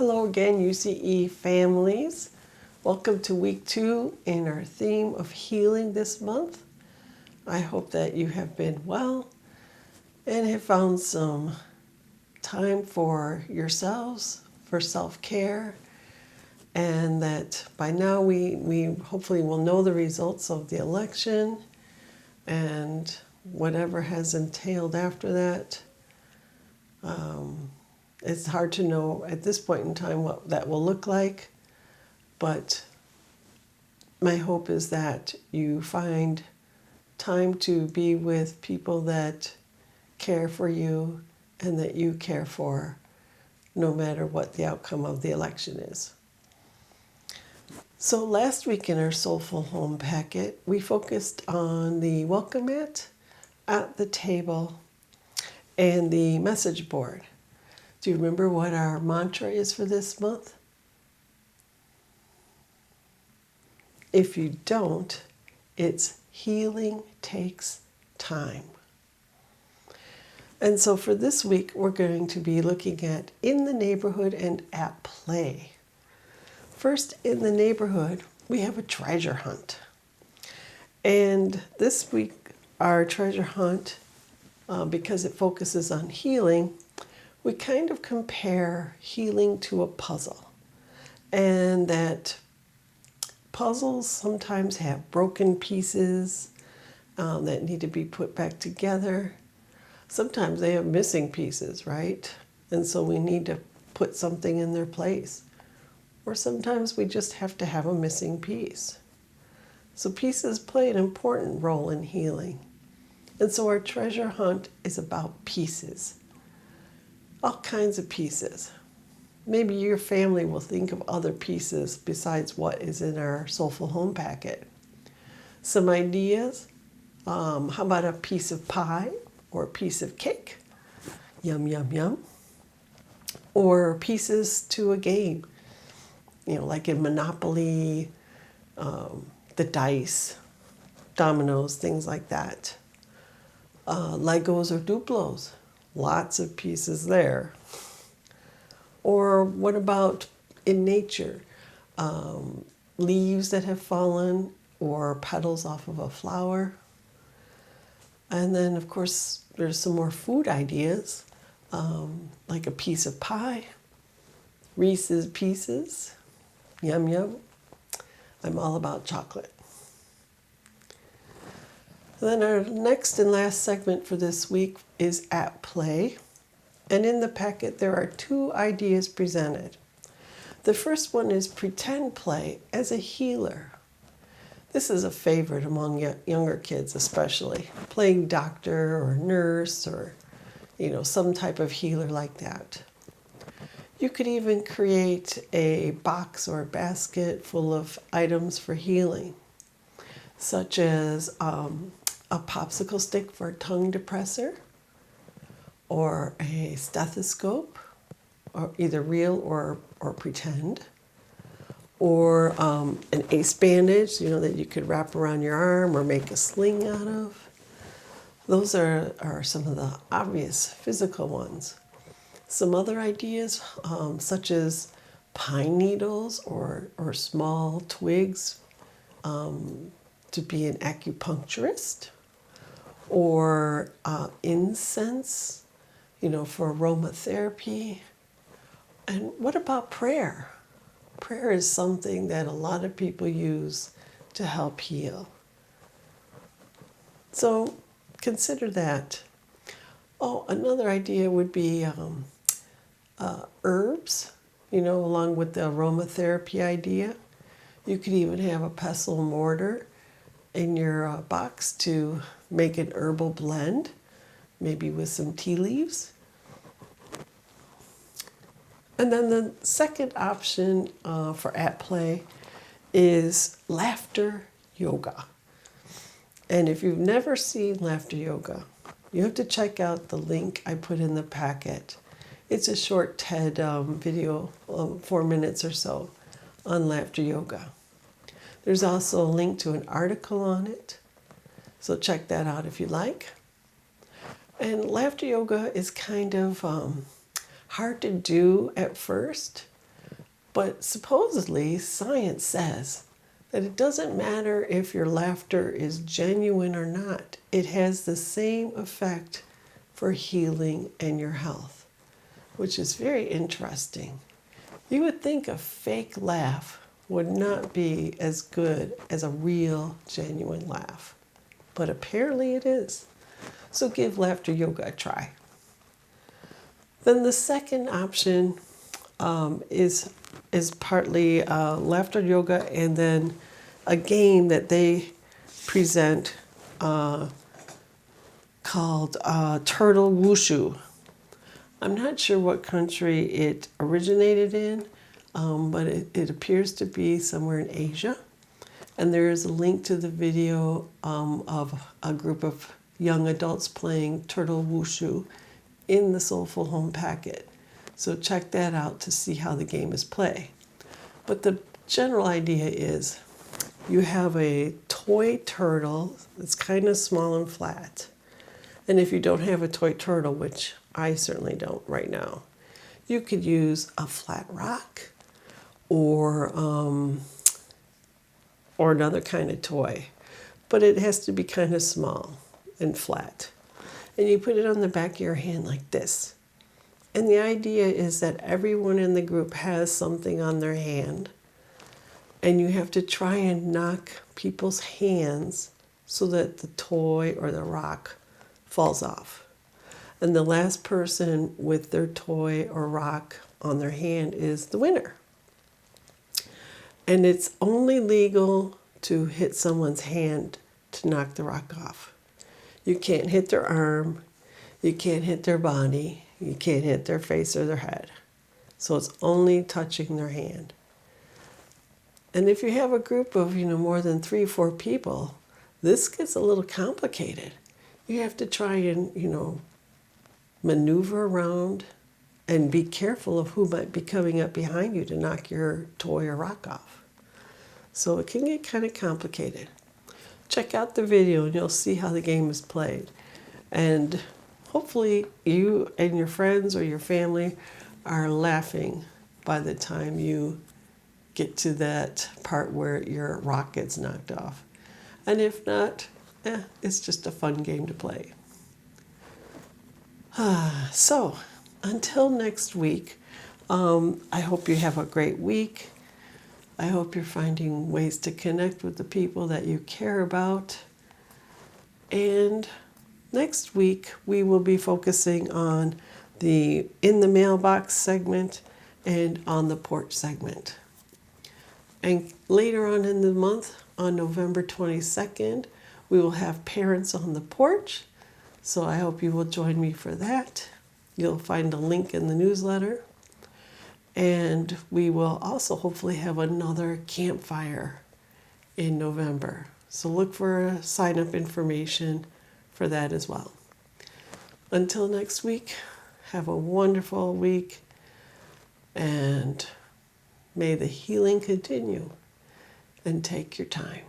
Hello again, UCE families. Welcome to week 2 in our theme of healing this month. I hope that you have been well and have found some time for yourselves, for self-care, and that by now we hopefully will know the results of the election and whatever has entailed after that. It's hard to know at this point in time what that will look like, but my hope is that you find time to be with people that care for you and that you care for, no matter what the outcome of the election is. So last week in our Soulful Home packet, we focused on the welcome mat, at the table, and the message board. Do you remember what our mantra is for this month? If you don't, it's healing takes time. And so for this week, we're going to be looking at in the neighborhood and at play. First, in the neighborhood, we have a treasure hunt. And this week, our treasure hunt, because it focuses on healing, we kind of compare healing to a puzzle. And that puzzles sometimes have broken pieces that need to be put back together. Sometimes they have missing pieces, right? And so we need to put something in their place. Or sometimes we just have to have a missing piece. So pieces play an important role in healing. And so our treasure hunt is about pieces. All kinds of pieces. Maybe your family will think of other pieces besides what is in our Soulful Home packet. Some ideas. How about a piece of pie or a piece of cake? Yum, yum, yum. Or pieces to a game. You know, like in Monopoly, the dice, dominoes, things like that. Legos or Duplos. Lots of pieces there. Or what about in nature? Leaves that have fallen or petals off of a flower. And then, of course, there's some more food ideas, like a piece of pie, Reese's Pieces, yum yum. I'm all about chocolate. Then our next and last segment for this week is at play. And in the packet, there are 2 ideas presented. The first one is pretend play as a healer. This is a favorite among younger kids especially, playing doctor or nurse or, some type of healer like that. You could even create a box or a basket full of items for healing, such as a popsicle stick for a tongue depressor, or a stethoscope, or either real or pretend, or an ace bandage, that you could wrap around your arm or make a sling out of. Those are some of the obvious physical ones. Some other ideas, such as pine needles or small twigs, to be an acupuncturist, or incense, for aromatherapy. And what about prayer? Prayer is something that a lot of people use to help heal. So consider that. Oh, another idea would be herbs, along with the aromatherapy idea. You could even have a pestle and mortar in your box to make an herbal blend, maybe with some tea leaves. And then the second option for at play is laughter yoga. And if you've never seen laughter yoga, you have to check out the link I put in the packet. It's a short TED video, 4 minutes or so, on laughter yoga. There's also a link to an article on it, so check that out if you like. And laughter yoga is kind of hard to do at first But supposedly, science says that it doesn't matter if your laughter is genuine or not. It has the same effect for healing and your health, which is very interesting. You would think a fake laugh would not be as good as a real, genuine laugh, but apparently it is. So give laughter yoga a try. Then the second option is partly laughter yoga and then a game that they present called Turtle Wushu. I'm not sure what country it originated in, but it appears to be somewhere in Asia. And there is a link to the video of a group of young adults playing Turtle Wushu in the Soulful Home packet. So check that out to see how the game is played. But the general idea is you have a toy turtle that's kind of small and flat. And if you don't have a toy turtle, which I certainly don't right now, you could use a flat rock or another kind of toy. But it has to be kind of small and flat. And you put it on the back of your hand like this. And the idea is that everyone in the group has something on their hand, and you have to try and knock people's hands so that the toy or the rock falls off. And the last person with their toy or rock on their hand is the winner. And it's only legal to hit someone's hand to knock the rock off. You can't hit their arm, you can't hit their body, you can't hit their face or their head. So it's only touching their hand. And if you have a group of, more than 3 or 4 people, this gets a little complicated. You have to try and, maneuver around and be careful of who might be coming up behind you to knock your toy or rock off. So it can get kind of complicated. Check out the video and you'll see how the game is played. And hopefully you and your friends or your family are laughing by the time you get to that part where your rock gets knocked off. And if not, it's just a fun game to play. So, until next week, I hope you have a great week. I hope you're finding ways to connect with the people that you care about. And next week, we will be focusing on the In the Mailbox segment and On the Porch segment. And later on in the month, on November 22nd, we will have Parents on the Porch. So I hope you will join me for that. You'll find a link in the newsletter. And we will also hopefully have another campfire in November. So look for sign-up information for that as well. Until next week, have a wonderful week, and may the healing continue, and take your time.